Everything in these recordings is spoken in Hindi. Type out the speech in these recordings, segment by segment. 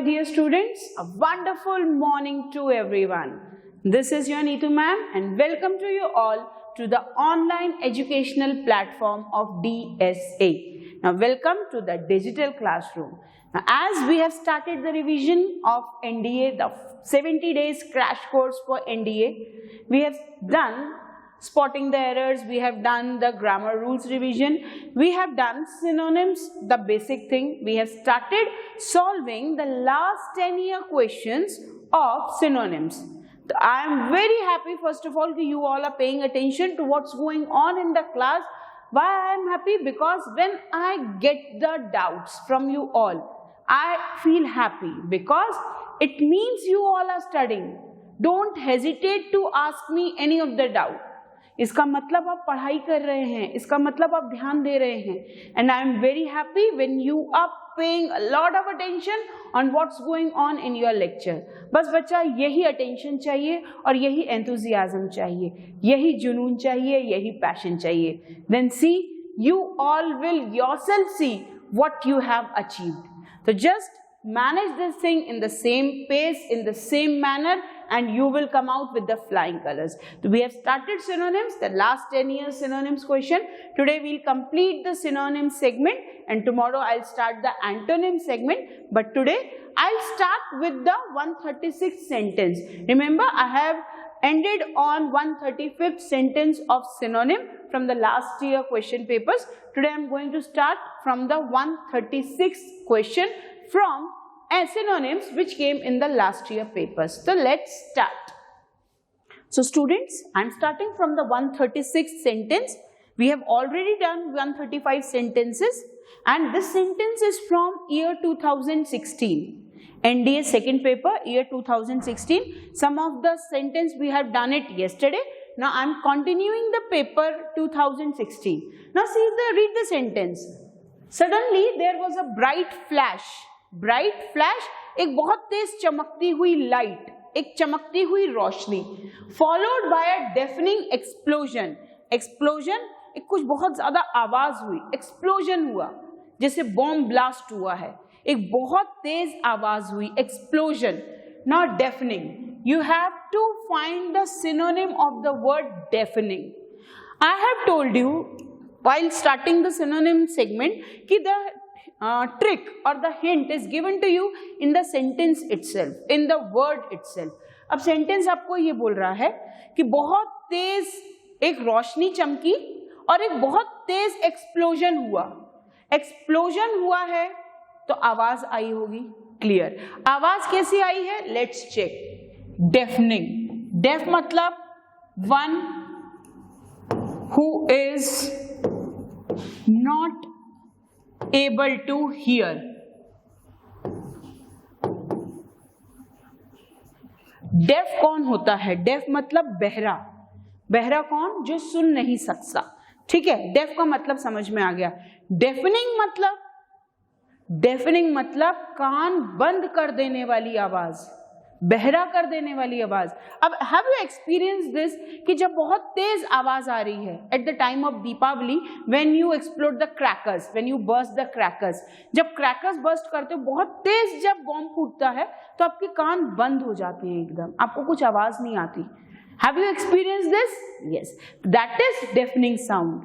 my dear students. A wonderful morning to everyone. This is your Neetu ma'am and welcome to you all to the online educational platform of DSA. Now welcome to the digital classroom. Now as we have started the revision of NDA, the 70 days crash course for NDA, we have done spotting the errors, we have done the grammar rules revision, we have done synonyms, the basic thing. We have started solving the last 10-year questions of synonyms. I am very happy, first of all, that you all are paying attention to what's going on in the class. Why I am happy? Because when I get the doubts from you all, I feel happy because it means you all are studying. Don't hesitate to ask me any of the doubt. इसका मतलब आप पढ़ाई कर रहे हैं, इसका मतलब आप ध्यान दे रहे हैं. And I am very happy when you are paying a lot of attention on what's going on in your lecture. बस बच्चा यही attention चाहिए और यही enthusiasm चाहिए, यही जुनून चाहिए, यही passion चाहिए. Then see, you all will yourself see what you have achieved. So just manage this thing in the same pace, in the same manner, and you will come out with the flying colors. So we have started synonyms, the last 10 years synonyms question. Today we'll complete the synonym segment and tomorrow I'll start the antonym segment. But today I'll start with the 136th sentence. Remember, I have ended on 135th sentence of synonym from the last year question papers. Today I'm going to start from the 136th question from synonyms which came in the last year papers. So let's start. So students, I'm starting from the 136th sentence. We have already done 135 sentences and this sentence is from year 2016. NDA second paper, year 2016. Some of the sentence we have done it yesterday. Now I'm continuing the paper 2016. Now read the sentence. Suddenly there was a bright flash. Bright flash, एक बहुत तेज चमकती हुई लाइट, एक चमकती हुई रोशनी, followed by a deafening explosion. Explosion, एक कुछ बहुत ज्यादा आवाज हुई, एक्सप्लोजन हुआ, जैसे बॉम्ब ब्लास्ट हुआ है, एक बहुत तेज आवाज हुई, explosion. Not deafening. You have to find the synonym of the word deafening. I have told you while starting the synonym segment कि the trick or the hint is given to you in the sentence itself, in the word itself. अब sentence आपको ये बोल रहा है कि बहुत तेज एक रोशनी चमकी और एक बहुत तेज एक्सप्लोजन हुआ. एक्सप्लोजन हुआ है तो आवाज आई होगी. क्लियर. आवाज कैसी आई है? Let's check. डेफनिंग. डेफ मतलब one who is not able to hear. Deaf कौन होता है? डेफ मतलब बहरा. बहरा कौन? जो सुन नहीं सकता. ठीक है, डेफ का मतलब समझ में आ गया. डेफनिंग मतलब, डेफनिंग मतलब कान बंद कर देने वाली आवाज, बहरा कर देने वाली आवाज. अब हैव यू एक्सपीरियंस दिस कि जब बहुत तेज आवाज आ रही है at the time of Deepawali, when you explode the crackers, when you burst the crackers, जब क्रैकर्स बर्स्ट करते हो, बहुत तेज जब बॉम्ब फूटता है तो आपके कान बंद हो जाते हैं एकदम, आपको कुछ आवाज नहीं आती. Have you experience this? Yes, that is deafening sound.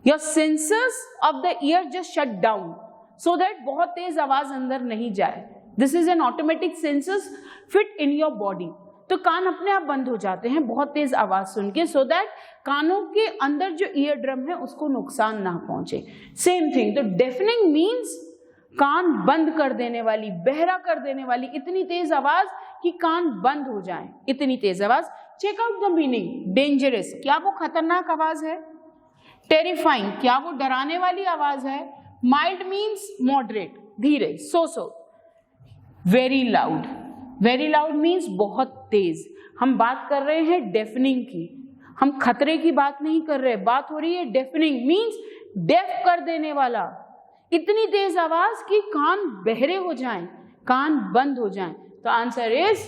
Your sensors of the ear just shut down so that बहुत तेज आवाज अंदर नहीं जाए. This is an automatic sensors fit in your body. तो कान अपने आप बंद हो जाते हैं बहुत तेज आवाज सुन के, so that कानों के अंदर जो ईयर ड्रम है उसको नुकसान ना पहुंचे. Same thing. तो डेफनिंग मीन्स कान बंद कर देने वाली, बहरा कर देने वाली, इतनी तेज आवाज कि कान बंद हो जाए, इतनी तेज आवाज. Check out the meaning. Dangerous, क्या वो खतरनाक आवाज है? टेरिफाइंग, क्या वो डराने वाली आवाज है? माइल्ड मीन्स मॉडरेट, धीरे, so. Very loud. Very loud means बहुत तेज. हम बात कर रहे हैं डेफनिंग की, हम खतरे की बात नहीं कर रहे. बात हो रही है डेफनिंग मीन्स डेफ कर देने वाला, इतनी तेज आवाज कि कान बहरे हो जाएं, कान बंद हो जाएं. तो answer is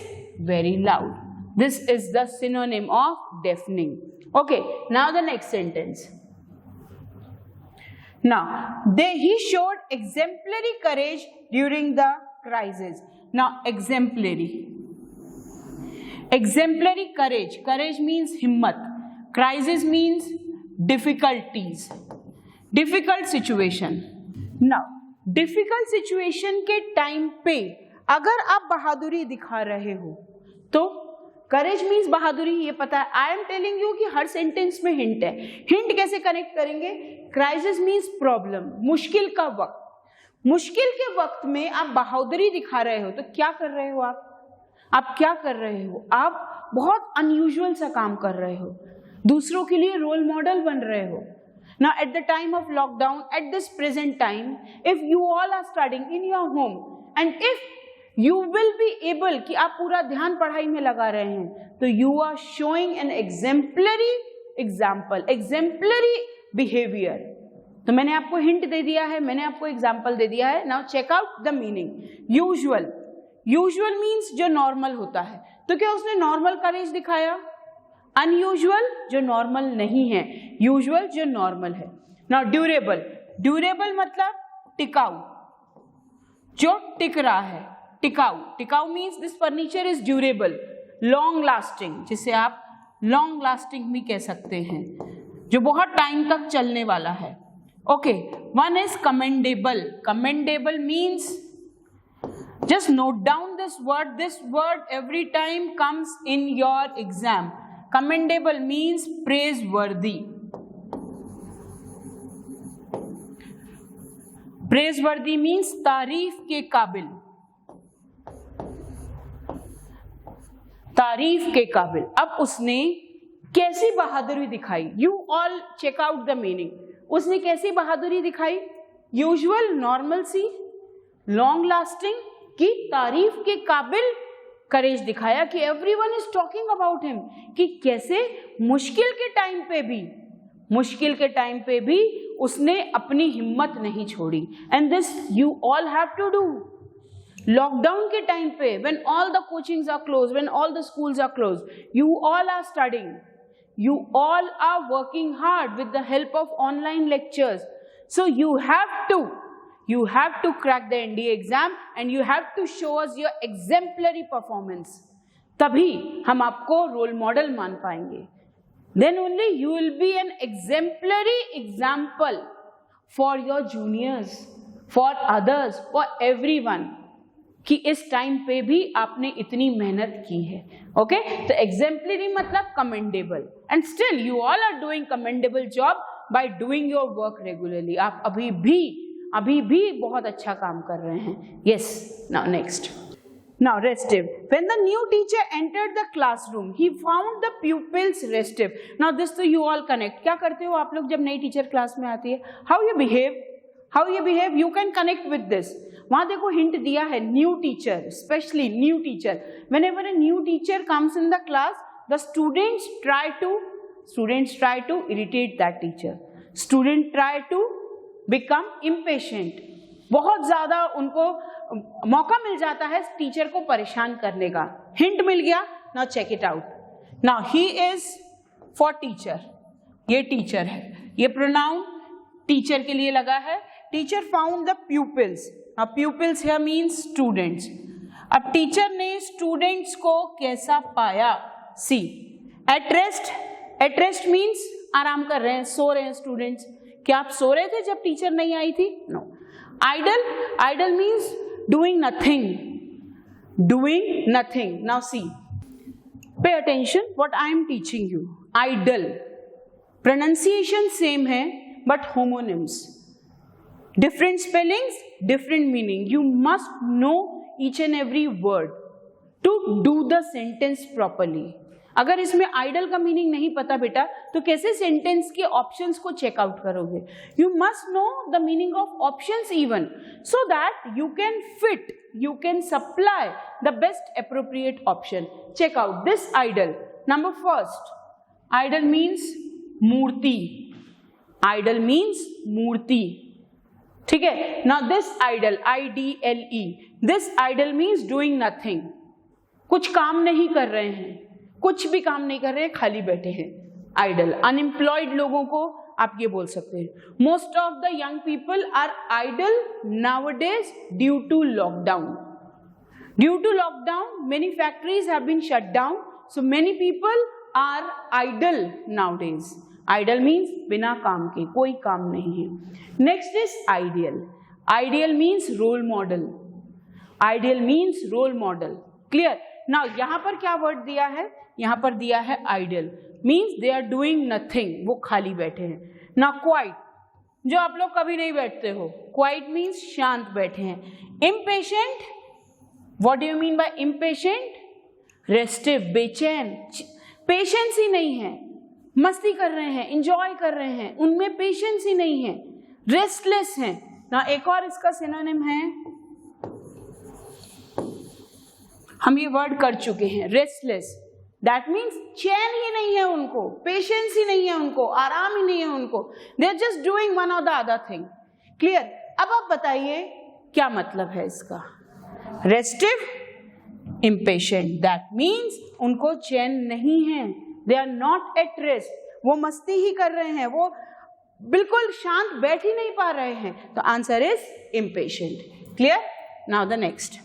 very loud. This is the synonym of deafening. Okay, now the next sentence. Now, he showed exemplary courage during the crisis. Now exemplary, exemplary courage, courage means हिम्मत, crisis means difficulties, difficult situation. Now difficult situation के टाइम पे अगर आप बहादुरी दिखा रहे हो तो courage means बहादुरी, ये पता है. I am telling you कि हर सेंटेंस में हिंट है. हिंट कैसे कनेक्ट करेंगे? crisis means प्रॉब्लम, मुश्किल का वक्त. मुश्किल के वक्त में आप बहादुरी दिखा रहे हो तो क्या कर रहे हो आप क्या कर रहे हो? आप बहुत अनयूजुअल सा काम कर रहे हो, दूसरों के लिए रोल मॉडल बन रहे हो. Now at the time of lockdown, at this present time, if you all are studying in your home and if you will be able कि आप पूरा ध्यान पढ़ाई में लगा रहे हैं तो you are showing an exemplary example, exemplary behavior. तो मैंने आपको हिंट दे दिया है, मैंने आपको एग्जाम्पल दे दिया है. Now check out the meaning. Usual, usual means जो नॉर्मल होता है. तो क्या उसने नॉर्मल करेज दिखाया? अनयूजुअल जो नॉर्मल नहीं है, यूजुअल जो नॉर्मल है. नाउ ड्यूरेबल, ड्यूरेबल मतलब टिकाऊ, जो टिक रहा है. टिकाऊ, टिकाऊ means this furniture is durable, long lasting, जिसे आप लॉन्ग लास्टिंग भी कह सकते हैं, जो बहुत टाइम तक चलने वाला है. Okay, one is commendable. Commendable means, just note down this word every time comes in your exam. Commendable means praiseworthy. Praiseworthy means तारीफ के काबिल, तारीफ के काबिल. अब उसने कैसी बहादुरी दिखाई? You all check out the meaning. उसने कैसी बहादुरी दिखाई? यूजुअल, नॉर्मल-सी, लॉन्ग लास्टिंग की तारीफ के काबिल करेज दिखाया कि everyone is talking about him, कि कैसे मुश्किल के टाइम पे भी, मुश्किल के टाइम पे भी उसने अपनी हिम्मत नहीं छोड़ी. And this you all have to do. Lockdown के टाइम पे when all the coachings are close, when all the schools are close, you all are studying, you all are working hard with the help of online lectures. So you have to crack the NDA exam and you have to show us your exemplary performance. तभी हम आपको रोल मॉडल मान पाएंगे. Then only you will be an exemplary example for your juniors, for others, for everyone, कि इस टाइम पे भी आपने इतनी मेहनत की है. ओके, तो एग्जेम्पलरी मतलब commendable. And still you all are doing commendable job by doing your work regularly. आप अभी भी बहुत अच्छा काम कर रहे हैं. Yes, now next. Now restive. When the new teacher entered the classroom, he found the pupils restive. Now this तो you all connect. क्या करते हो आप लोग जब नई टीचर क्लास में आती है? How you behave, you can connect with this. वहाँ देखो हिंट दिया है, new teacher, specially new teacher. Whenever a new teacher comes in the class, the students try to irritate that teacher. Students try to become impatient. बहुत ज्यादा उनको मौका मिल जाता है टीचर को परेशान करने का. हिंट मिल गया. Now check it out. Now he is for teacher, ये टीचर है, ये प्रोनाउन टीचर के लिए लगा है. Teacher found the pupils. Now pupils here means students. अब टीचर ने स्टूडेंट्स को कैसा पाया? See, at rest. At rest means आराम कर रहे हैं, सो रहे हैं स्टूडेंट्स. क्या आप सो रहे थे जब टीचर नहीं आई थी? No. Idle means doing nothing. Now see, pay attention what I am teaching you. Idle, pronunciation same है but homonyms, different spellings, different meaning. You must know each and every word to do the sentence properly. अगर इसमें आइडल का मीनिंग नहीं पता बेटा तो कैसे सेंटेंस के ऑप्शंस को चेकआउट करोगे? You must know the meaning of options even so that you can fit, you can supply the best appropriate option. Check out this idol. Number first, idol means मूर्ति. आइडल मीन्स मूर्ति, ठीक है. Now this idle, IDLE, this idle means doing nothing. कुछ काम नहीं कर रहे हैं, कुछ भी काम नहीं कर रहे हैं, खाली बैठे हैं. आइडल, अनएम्प्लॉयड लोगों को आप ये बोल सकते हैं. Most of the young people are idle nowadays due to lockdown. Due to lockdown, many factories have been shut down, so many people are idle nowadays. Idle means बिना काम के, कोई काम नहीं है. Next is ideal. Ideal means role model. Ideal means role model. Clear? Now यहाँ पर क्या word दिया है? यहाँ पर दिया है ideal. Means they are doing nothing. वो खाली बैठे हैं. Now quiet, जो आप लोग कभी नहीं बैठते हो. Quiet means शांत बैठे हैं. Impatient, what do you mean by impatient? Restive, बेचैन. पेशेंस ही नहीं है, मस्ती कर रहे हैं, एंजॉय कर रहे हैं, उनमें पेशेंस ही नहीं है, रेस्टलेस हैं. ना एक और इसका सिनोनिम है, हम ये वर्ड कर चुके हैं, रेस्टलेस. दैट मीन्स चैन ही नहीं है उनको, पेशेंस ही नहीं है उनको, आराम ही नहीं है उनको. They are just doing one or the other thing. Clear? अब आप बताइए क्या मतलब है इसका. रेस्टिव, impatient, that means उनको चैन नहीं है. they are not at rest. वो मस्ती ही कर रहे हैं, वो बिल्कुल शांत बैठ ही नहीं पा रहे हैं. तो answer is impatient. Clear? Now the next.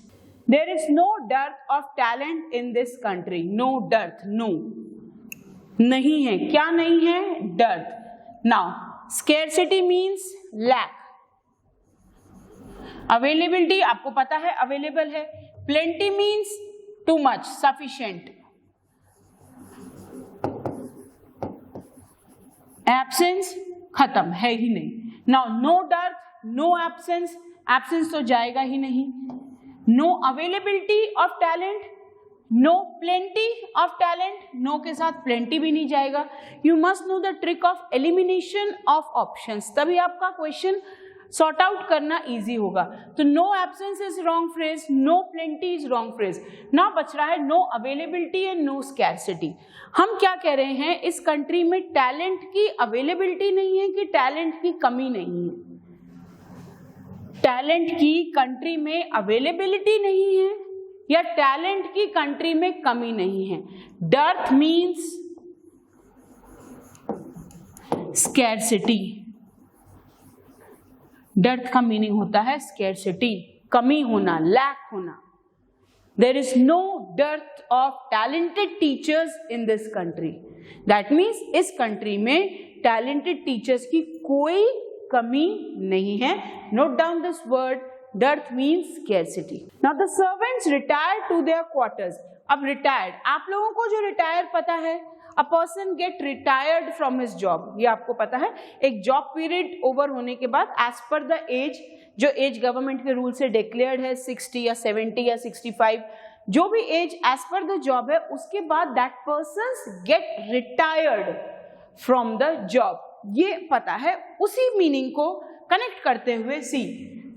There is no dearth of talent in this country. No dearth, no. नहीं है. क्या नहीं है? dearth. Now scarcity means lack. Availability आपको पता है, available है. Plenty means too much, sufficient. Absence खत्म है ही नहीं. Now no dearth, no absence. Absence तो जाएगा ही नहीं. No availability of talent, no plenty of talent. No के साथ plenty भी नहीं जाएगा. You must know the trick of elimination of options. तभी आपका question सॉर्ट आउट करना इजी होगा. तो no absence is wrong phrase, no plenty is wrong phrase. ना बच रहा है no availability and no scarcity. हम क्या कह रहे हैं, इस कंट्री में टैलेंट की अवेलेबिलिटी नहीं है कि टैलेंट की कमी नहीं है. टैलेंट की कंट्री में अवेलेबिलिटी नहीं है या टैलेंट की कंट्री में कमी नहीं है. Dearth means scarcity. डर्थ का मीनिंग होता है स्कैरसिटी, कमी होना, लैक होना. There is no dearth of talented teachers in this country. That means इस कंट्री में टैलेंटेड टीचर्स की कोई कमी नहीं है. Note down this word, dearth means scarcity. Now the servants retire to their quarters. अब रिटायर्ड, आप लोगों को जो रिटायर पता है, A person get retired from his job. ये आपको पता है, एक जॉब पीरियड ओवर होने के बाद एज पर द एज, जो एज गवर्नमेंट के रूल से डिक्लेयर्ड है 60 या 70 या 65, जो भी age as per the job है, उसके बाद that person get retired from the job. ये पता है. उसी मीनिंग को कनेक्ट करते हुए see,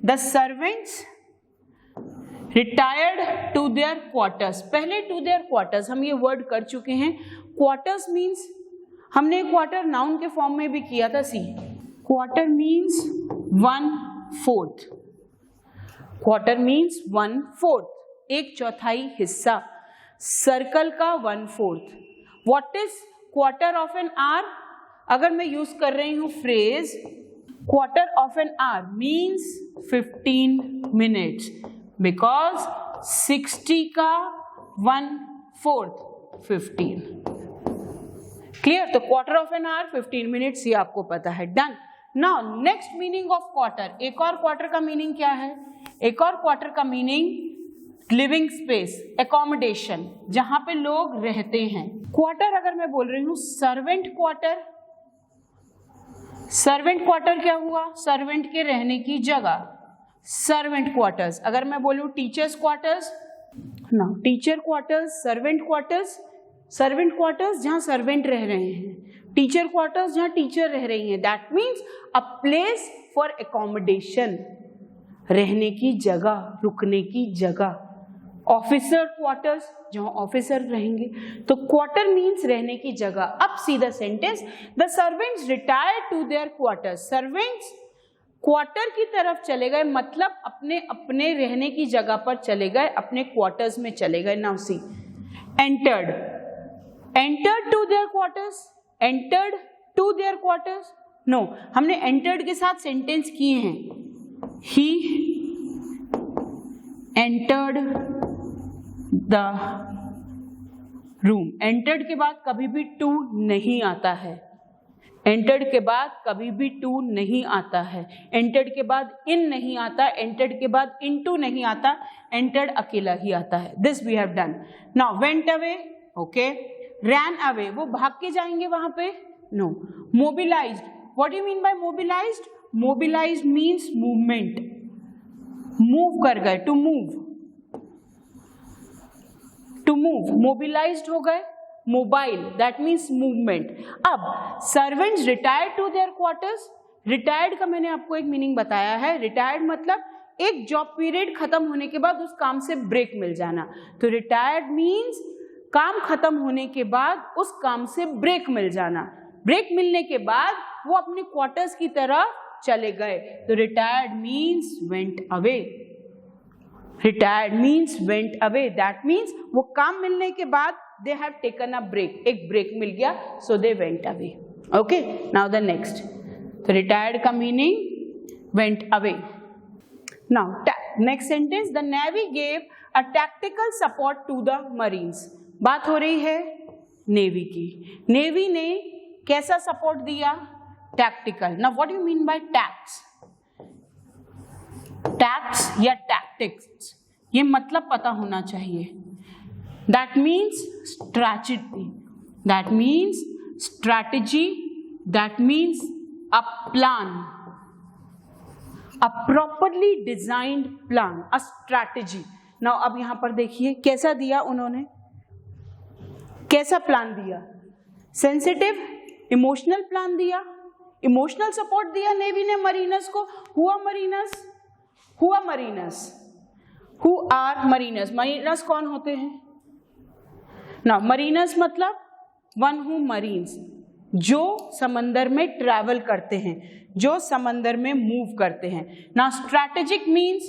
the servants retired to their quarters. पहले टू देयर क्वार्टर्स हम ये वर्ड कर चुके हैं. क्वार्टर्स मीन्स, हमने क्वार्टर नाउन के फॉर्म में भी किया था. सी, क्वार्टर मीन्स 1/4. क्वार्टर मीन्स 1/4, एक चौथाई हिस्सा. सर्कल का 1/4. What is quarter of an hour? अगर मैं यूज कर रही हूं phrase quarter of an hour means 15 minutes, because 60 का 1/4 15. क्लियर? तो quarter of an hour 15 minutes, ये आपको पता है. Done. Now next meaning of quarter. एक और क्वार्टर का मीनिंग क्या है? एक और क्वार्टर का मीनिंग लिविंग स्पेस, एकोमोडेशन, जहां पे लोग रहते हैं. क्वार्टर अगर मैं बोल रही हूं सर्वेंट क्वार्टर, सर्वेंट क्वार्टर क्या हुआ? सर्वेंट के रहने की जगह, सर्वेंट क्वार्टर्स. अगर मैं बोलूं टीचर्स क्वार्टर्स, ना, teacher quarters, servant quarters. Servant quarters जहां सर्वेंट रह रहे हैं, टीचर क्वार्टर्स जहां टीचर रह रही हैं. That means a place for accommodation, रहने की जगह, रुकने की जगह. ऑफिसर क्वार्टर्स, जहां ऑफिसर रहेंगे. तो क्वार्टर मीन्स रहने की जगह. अब see the sentence, the servants retire to their quarters. Servants quarter की तरफ चले गए, मतलब अपने अपने रहने की जगह पर चले गए, अपने क्वार्टर्स में चले गए. Now see, entered, entered to their quarters, entered to their quarters. No, हमने एंटर्ड के साथ सेंटेंस किए हैं. He entered the room. Entered के बाद कभी भी टू नहीं आता है, एंटर्ड के बाद कभी भी टू नहीं आता है, एंटर्ड के बाद इन नहीं आता, एंटर्ड के बाद इनटू नहीं आता, एंटर्ड अकेला ही आता है। This we have done. Now went away, okay. Ran away, वो भाग के जाएंगे वहां पे, no. Mobilised, what you mean by mobilised? Mobilised means movement, move कर गए, to move, to move, mobilised हो गए। Mobile, that means movement. अब servants retired to their quarters, retired का मैंने आपको एक मीनिंग बताया है। रिटायर्ड मतलब एक जॉब पीरियड खत्म होने के बाद उस काम से ब्रेक मिल जाना। तो रिटायर्ड मीन्स काम खत्म होने के बाद उस काम से ब्रेक मिल जाना। ब्रेक मिलने के बाद वो अपने क्वार्टर्स की तरफ चले गए। तो retired means went away, retired means went away, that means वो काम मिलने के बाद they have taken a break, एक ब्रेक मिल गया, so they went away. Okay, now the next. So retired का meaning went away. Now next sentence, the Navy gave a tactical support to the Marines. बात हो रही है नेवी की। नेवी ने कैसा सपोर्ट दिया? Tactical. Now what do you mean by tacts? Tacts या tactics, ये मतलब पता होना चाहिए। That means strategy, that means strategy, that means a plan, a properly designed plan, a strategy. Now अब यहां पर देखिए कैसा दिया उन्होंने, कैसा प्लान दिया? सेंसिटिव इमोशनल प्लान दिया, इमोशनल सपोर्ट दिया नेवी ने मरीनर्स को। Who are mariners, who are mariners, who are mariners? Mariners कौन होते हैं? नाउ मरीनर्स मतलब वन हु मरीन्स, जो समंदर में ट्रैवल करते हैं, जो समंदर में मूव करते हैं। Now strategic means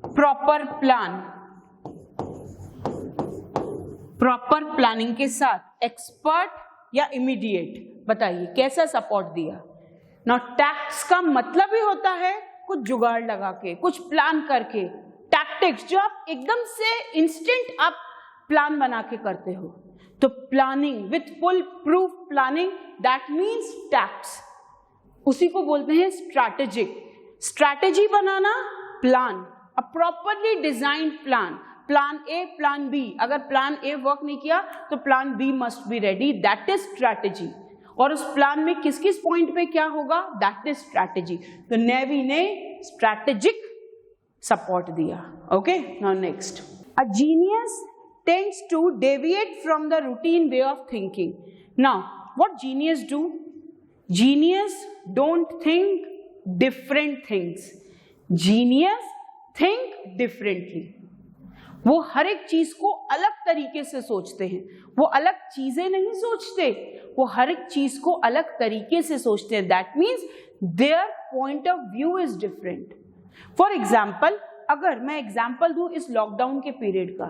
proper plan, proper planning के साथ। एक्सपर्ट या इमीडिएट, बताइए कैसा सपोर्ट दिया? नाउ टैक्ट्स का मतलब ही होता है कुछ जुगाड़ लगा के, कुछ प्लान करके। टैक्टिक्स जो आप एकदम से इंस्टेंट आप प्लान बना के करते हो, तो planning with full proof planning, that means tacts, उसी को बोलते हैं स्ट्रैटेजिक। स्ट्रैटेजी बनाना, plan, a properly designed plan, plan A plan B, अगर प्लान ए वर्क नहीं किया तो plan B must be ready, that is strategy. और उस प्लान में किस किस पॉइंट पे क्या होगा, दैट इज स्ट्रैटेजी। तो नेवी ने स्ट्रैटेजिक सपोर्ट दिया। Okay, now next, a genius tends to deviate from the routine way of thinking. Now, what genius do? Genius don't think different things. Genius think differently. वो हर एक चीज को अलग तरीके से सोचते हैं, वो अलग चीजें नहीं सोचते, वो हर एक चीज को अलग तरीके से सोचते हैं। That means their point of view is different. For example, अगर मैं एग्जाम्पल दूं इस लॉकडाउन के पीरियड का,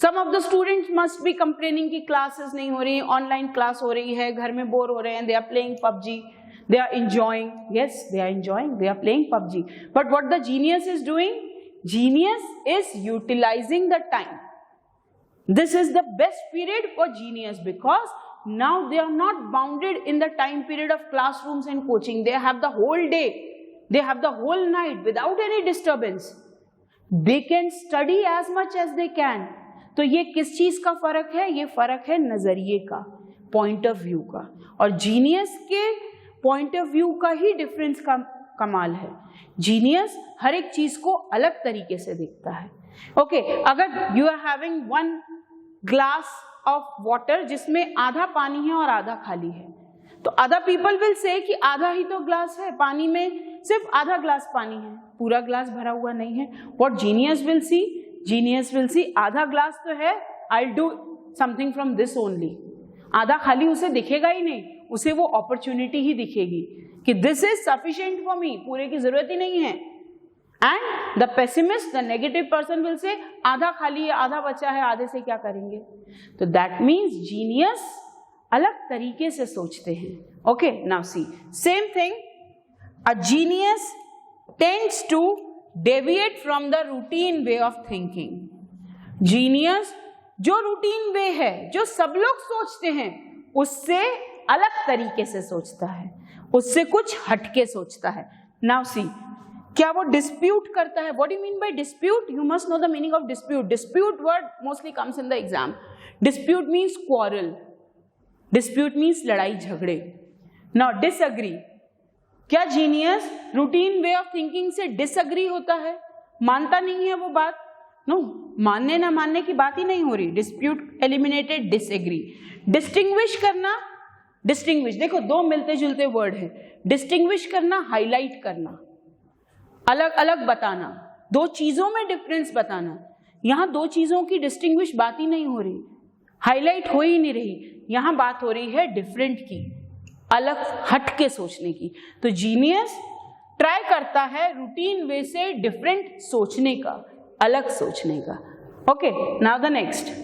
some of the students must be complaining कि क्लासेस नहीं हो रही, ऑनलाइन क्लास हो रही है, घर में बोर हो रहे हैं, they are playing PUBG, they are enjoying, yes they are enjoying, they are playing PUBG. But what the genius is doing? Genius is utilising the time. This is the best period for genius because now they are not bounded in the time period of classrooms and coaching. They have the whole day, they have the whole night without any disturbance. They can study as much as they can. तो ये किस चीज का फर्क है? ये फर्क है नजरिए का, पॉइंट ऑफ व्यू का। और जीनियस के पॉइंट ऑफ व्यू का ही डिफरेंस का कमाल है। जीनियस हर एक चीज को अलग तरीके से देखता है। ओके, अगर you are having one glass of water जिसमें आधा पानी है और आधा खाली है, तो अदर पीपल विल से कि आधा ही तो ग्लास है, पानी में सिर्फ आधा ग्लास पानी है, पूरा ग्लास भरा हुआ नहीं है। What genius will see? Genius will see आधा ग्लास तो है, I do something from this only. आधा खाली उसे दिखेगा ही नहीं, उसे वो अपॉर्चुनिटी ही दिखेगी कि this is sufficient for me, पूरे की जरूरत ही नहीं है। And the pessimist, the negative person will say आधा खाली है, आधा बचा है, आधे से क्या करेंगे? तो दैट मीन्स जीनियस अलग तरीके से सोचते हैं। Okay, now see same thing, a genius tends to deviate from the routine way of thinking. Genius जो रूटीन वे है, जो सब लोग सोचते हैं, उससे अलग तरीके से सोचता है, उससे कुछ हटके सोचता है। नाउ सी, क्या वो डिस्प्यूट करता है? What do you mean bye dispute? You must know the meaning of dispute. Dispute word mostly comes in the exam. Dispute means quarrel, dispute means लड़ाई झगड़े. नाउ डिसएग्री, क्या genius routine way of thinking से डिसएग्री होता है? मानता नहीं है वो बात? नो, मानने ना मानने की बात ही नहीं हो रही. Dispute eliminated, disagree. डिस्टिंग्विश करना, डिस्टिंग्विश देखो दो मिलते जुलते वर्ड है. डिस्टिंग्विश करना, हाईलाइट करना, अलग अलग बताना, दो चीजों में डिफरेंस बताना. यहां दो चीजों की डिस्टिंग्विश बात ही नहीं हो रही, हाईलाइट हो ही नहीं रही. यहां बात हो रही है डिफरेंट की, अलग हट के सोचने की. तो जीनियस ट्राई करता है रूटीन वे से डिफरेंट सोचने का, अलग सोचने का. Okay, now the next.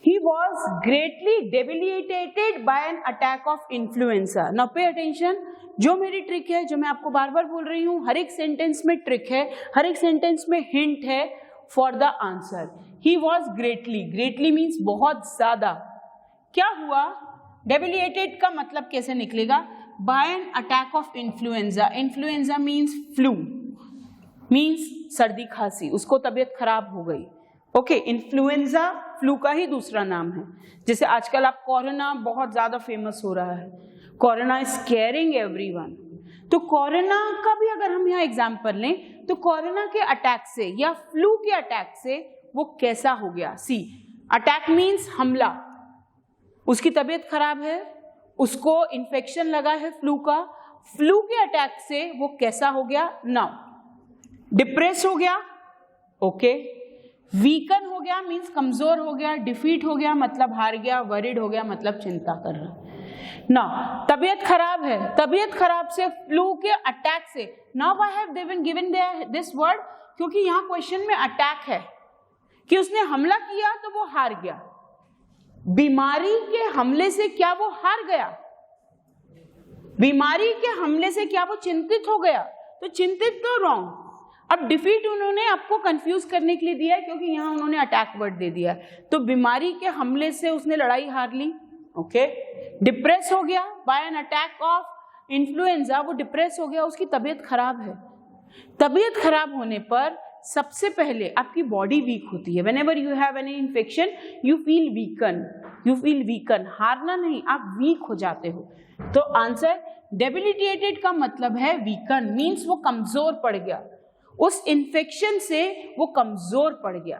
He was greatly debilitated by an attack of influenza. Now pay attention. जो मेरी ट्रिक है, जो मैं आपको बार बार बोल रही हूं, हर एक सेंटेंस में ट्रिक है, हर एक सेंटेंस में हिंट है for the answer. He was greatly, greatly means बहुत ज्यादा. क्या हुआ? Debilitated का मतलब कैसे निकलेगा? By an attack of influenza. Influenza means flu, means सर्दी खांसी, उसको तबीयत खराब हो गई. ओके, इन्फ्लुएंजा फ्लू का ही दूसरा नाम है. जैसे आजकल आप कोरोना बहुत ज्यादा फेमस हो रहा है, कोरोना इज स्केयरिंग एवरीवन. तो कोरोना का भी अगर हम यहाँ एग्जाम्पल लें तो कोरोना के अटैक से या फ्लू के अटैक से वो कैसा हो गया? सी, अटैक मीन्स हमला, उसकी तबीयत खराब है, उसको इन्फेक्शन लगा है फ्लू का, फ्लू के अटैक से वो कैसा हो गया? नाउ डिप्रेस हो गया. ओके, वीकन हो गया मीन्स कमजोर हो गया, डिफीट हो गया मतलब हार गया, वरिड हो गया मतलब चिंता कर रहा. ना, तबीयत खराब है, तबीयत खराब से, फ्लू के अटैक से. Now I have been given this word क्योंकि यहाँ क्वेश्चन में अटैक है कि उसने हमला किया तो वो हार गया. बीमारी के हमले से क्या वो हार गया? बीमारी के हमले से क्या वो चिंतित हो गया? तो चिंतित तो रॉन्ग. अब डिफीट उन्होंने आपको कंफ्यूज करने के लिए दिया है क्योंकि यहां उन्होंने अटैक वर्ड दे दिया है. तो बीमारी के हमले से उसने लड़ाई हार ली. ओके, डिप्रेस हो गया by an attack of influenza, वो डिप्रेस हो गया, उसकी तबीयत खराब है. तबीयत खराब होने पर सबसे पहले आपकी बॉडी वीक होती है. Whenever you have any infection you feel weaken, you feel weaken. हारना नहीं, आप वीक हो जाते हो. तो आंसर डेबिलिटेटेड का मतलब है वीकन, मीन्स वो कमजोर पड़ गया, उस इन्फेक्शन से वो कमजोर पड़ गया.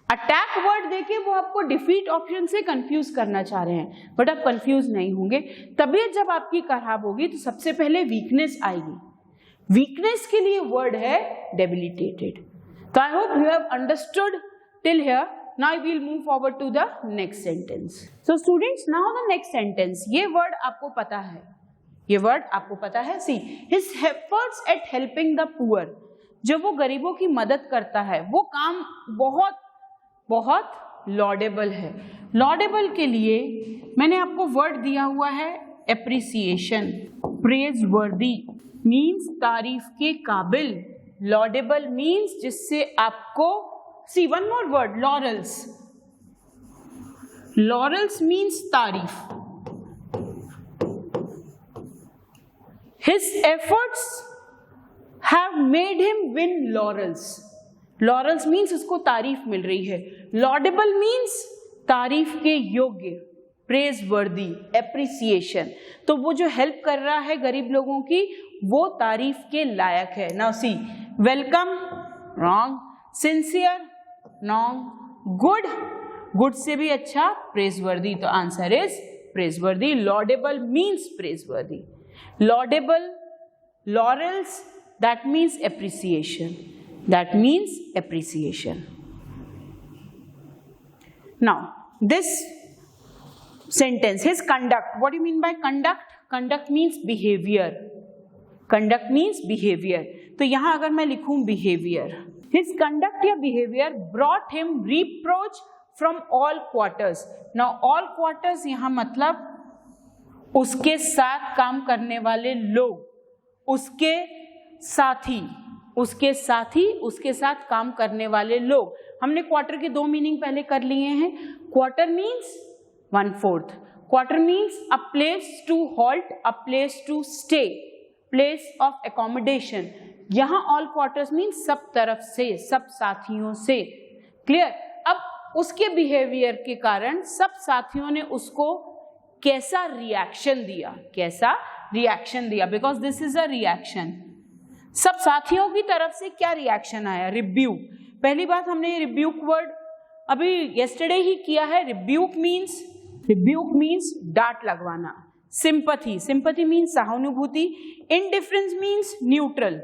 अटैक वर्ड देके वो आपको डिफीट ऑप्शन से कंफ्यूज करना चाह रहे हैं, बट आप कंफ्यूज नहीं होंगे. तबीयत जब आपकी खराब होगी तो सबसे पहले वीकनेस आएगी. वीकनेस के लिए वर्ड है डेबिलिटेटेड. तो I hope you have understood till here. Now we will move forward to the next sentence. So students, now the next sentence. ये वर्ड आपको पता है, ये वर्ड आपको पता है. See, his efforts at helping the poor. जब वो गरीबों की मदद करता है वो काम बहुत बहुत लॉडेबल है. लॉडेबल के लिए मैंने आपको वर्ड दिया हुआ है एप्रिसिएशन. प्रेज वर्दी मीन्स तारीफ के काबिल. लॉडेबल मीन्स जिससे आपको, see one more word, laurels. Laurels means तारीफ. His efforts have made him win laurels. Laurels means उसको तारीफ मिल रही है. Laudable means तारीफ के योग्य, praiseworthy, appreciation. तो वो जो हेल्प कर रहा है गरीब लोगों की वो तारीफ के लायक है. Now see, welcome, wrong. Sincere, wrong. Good, good से भी अच्छा, praiseworthy. तो answer is praiseworthy. Laudable means praiseworthy. Laudable, laurels, that means appreciation. That means appreciation. Now, this sentence, his conduct. What do you mean by conduct? Conduct means behavior. Conduct means behavior. तो यहां अगर मैं लिखूं behavior, his conduct या behavior brought him reproach from all quarters. Now, all quarters यहां मतलब उसके साथ काम करने वाले लोग, उसके साथी, उसके साथ काम करने वाले लोग. हमने क्वार्टर के दो मीनिंग पहले कर लिए हैं. Quarter means 1/4. Quarter means a place to halt, a place to stay, place of accommodation. यहाँ ऑल क्वार्टर्स मीन्स सब तरफ से, सब साथियों से. क्लियर. अब उसके बिहेवियर के कारण सब साथियों ने उसको कैसा रिएक्शन दिया, कैसा रिएक्शन दिया, because this is a reaction. सब साथियों की तरफ से क्या रिएक्शन आया? रिब्यूक. पहली बात हमने रिब्यूक वर्ड अभी येस्टरडे ही किया है. रिब्यूक मीन्स डांट लगवाना. सिंपैथी, सिंपैथी मीन्स सहानुभूति. Indifference means neutral.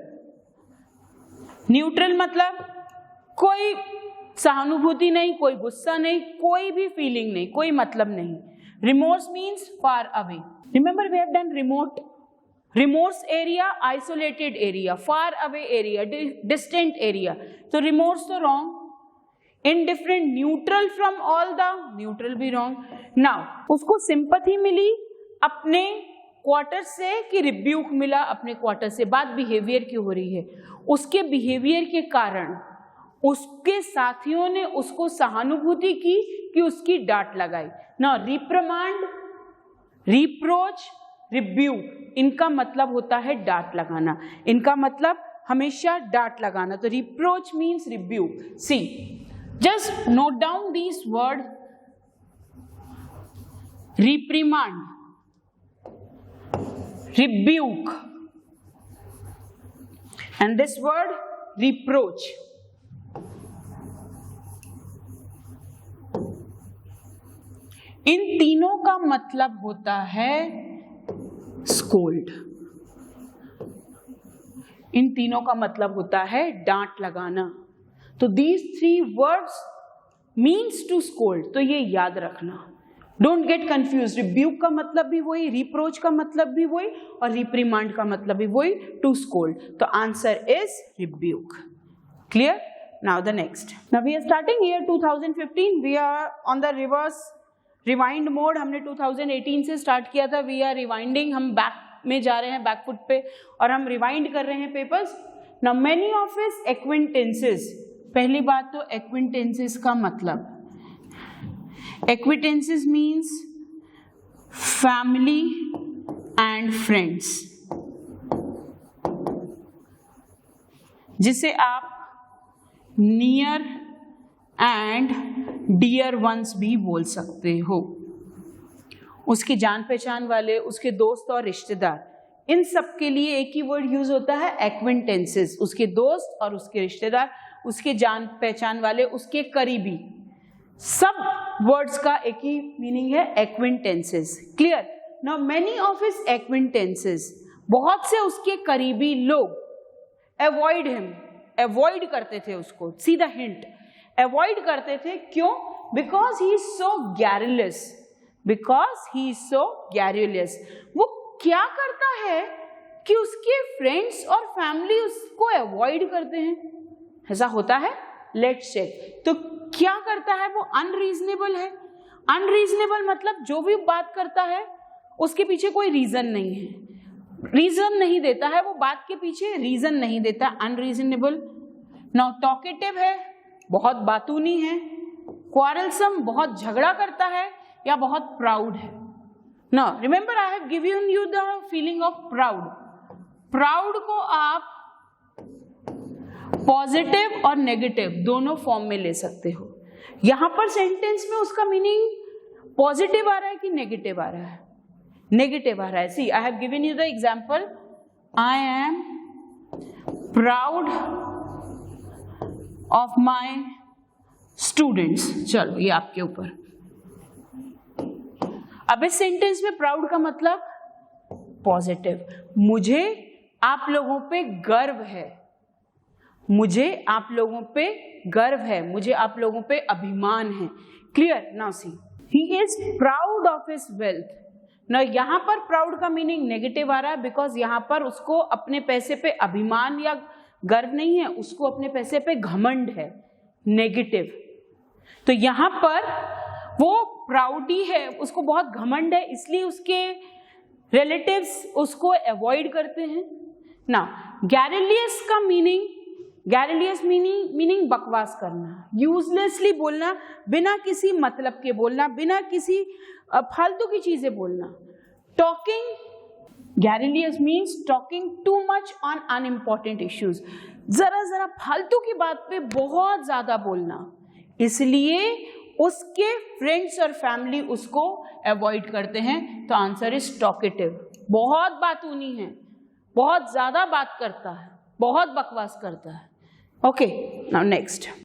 न्यूट्रल मतलब कोई सहानुभूति नहीं, कोई गुस्सा नहीं, कोई भी फीलिंग नहीं, कोई मतलब नहीं. Remorse means far away. Remember we have done remote. Remorse area, isolated area, far away area, distant area. तो रिमोर्स तो wrong. Indifferent, neutral from all the, neutral भी रॉन्ग. नाउ उसको सिंपैथी मिली अपने क्वार्टर से कि रिब्यूक मिला अपने क्वार्टर से. बात बिहेवियर की हो रही है. उसके बिहेवियर के कारण उसके साथियों ने उसको सहानुभूति की कि उसकी डांट लगाई. ना रिप्रिमांड, रिप्रोच, रिब्यूक, इनका मतलब होता है डांट लगाना. इनका मतलब हमेशा डांट लगाना. तो reproach means rebuke. See, just note down this word. Reprimand, rebuke, and this word reproach. इन तीनों का मतलब होता है scold. इन तीनों का मतलब होता है डांट लगाना. तो these three words means to scold. तो ये याद रखना. Don't get confuse. रिब्यूक का मतलब भी वही, रिप्रोच का मतलब भी वही, और रिप्रिमांड का मतलब भी वही, टू स्कोल्ड. तो answer is rebuke. Clear. Now the next. Now we are starting year 2015. We are on the reverse rewind mode. हमने 2018 से स्टार्ट किया था. We are rewinding. हम बैक में जा रहे हैं, बैक फुट पे, और हम रिवाइंड कर रहे हैं papers. Now many of his acquaintances. पहली बात तो एक्विंटेंसेस का मतलब, acquaintances means family and friends, जिसे आप near and dear ones भी बोल सकते हो. उसके जान पहचान वाले, उसके दोस्त और रिश्तेदार, इन सब के लिए एक ही वर्ड यूज होता है acquaintances. उसके दोस्त और उसके रिश्तेदार, उसके जान पहचान वाले, उसके करीबी, सब वर्ड्स का एक ही मीनिंग है acquaintances. Clear. Now many of his acquaintances, बहुत से उसके करीबी लोग अवॉइड हिम, अवॉइड करते थे उसको. See the hint. अवॉइड करते थे. क्यों? Because he is so garrulous. Because he is so garrulous. वो क्या करता है कि उसके फ्रेंड्स और फैमिली उसको अवॉइड करते हैं? ऐसा होता है. Let's check. तो क्या करता है वो? अनरीजनेबल है. अनरीजनेबल मतलब जो भी बात करता है उसके पीछे कोई रीजन नहीं है, रीजन नहीं देता है, वो बात के पीछे रीजन नहीं देता. अनरीजनेबल. नाउ टॉकेटिव है, बहुत बातूनी है. क्वारलसम, बहुत झगड़ा करता है, या बहुत प्राउड है. Now remember I have given you the feeling of proud. Proud को आप पॉजिटिव और नेगेटिव दोनों फॉर्म में ले सकते हो. यहां पर सेंटेंस में उसका मीनिंग पॉजिटिव आ रहा है कि नेगेटिव आ रहा है? नेगेटिव आ रहा है. See, I have given you the example. I am proud of my students. चलो ये आपके ऊपर. अब इस सेंटेंस में प्राउड का मतलब पॉजिटिव. मुझे आप लोगों पे गर्व है, मुझे आप लोगों पे गर्व है, मुझे आप लोगों पे अभिमान है. Clear. Now see, he is proud of his wealth. ना यहाँ पर प्राउड का मीनिंग नेगेटिव आ रहा है, बिकॉज यहाँ पर उसको अपने पैसे पे अभिमान या गर्व नहीं है, उसको अपने पैसे पे घमंड है, नेगेटिव. तो यहाँ पर वो प्राउडी है, उसको बहुत घमंड है, इसलिए उसके रिलेटिव्स उसको अवॉइड करते हैं. ना गैरुलियस का मीनिंग गैरिलियस मीनिंग बकवास करना, यूजलेसली बोलना, बिना किसी मतलब के बोलना, बिना किसी फालतू की चीजें बोलना। Talking, garrulous means talking too much on unimportant issues, जरा फालतू की बात पे बहुत ज्यादा बोलना, इसलिए उसके फ्रेंड्स और फैमिली उसको अवॉइड करते हैं। तो आंसर इज टॉकेटिव, बहुत बातूनी है, बहुत ज्यादा बात करता है, बहुत बकवास करता है। Okay, now next,